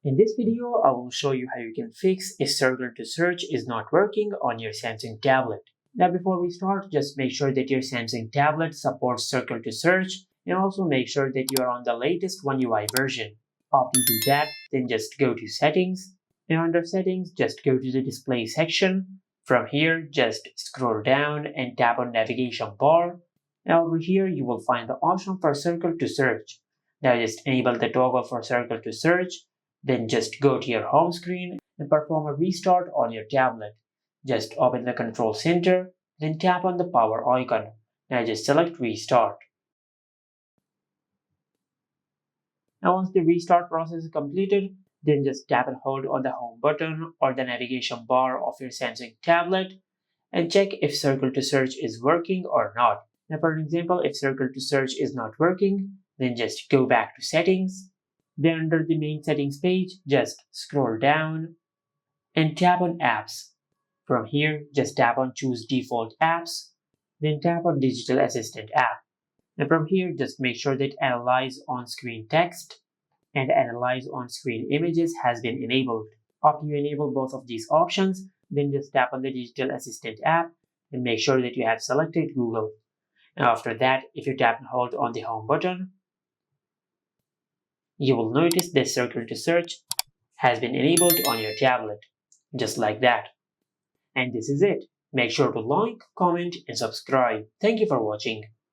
In this video, I will show you how you can fix if Circle to Search is not working on your Samsung tablet. Now before we start, just make sure that your Samsung tablet supports Circle to Search and also make sure that you are on the latest One UI version. After you do that, then just go to Settings, and under Settings, just go to the Display section. From here, just scroll down and tap on Navigation bar. Now over here, you will find the option for Circle to Search. Now just enable the toggle for Circle to Search. Then just go to your home screen and perform a restart on your tablet. Just open the control center, then tap on the power icon. Now just select restart. Now once the restart process is completed, then just tap and hold on the home button or the navigation bar of your Samsung tablet and check if Circle to Search is working or not. Now for example, if Circle to Search is not working, then just go back to Settings. Then under the main settings page, just scroll down and tap on apps. From here, just tap on choose default apps, then tap on digital assistant app. And from here, just make sure that analyze on-screen text and analyze on-screen images has been enabled. After you enable both of these options, then just tap on the digital assistant app and make sure that you have selected Google. And after that, if you tap and hold on the home button, you will notice that Circle to Search has been enabled on your tablet, just like that. And this is it. Make sure to like, comment, and subscribe. Thank you for watching.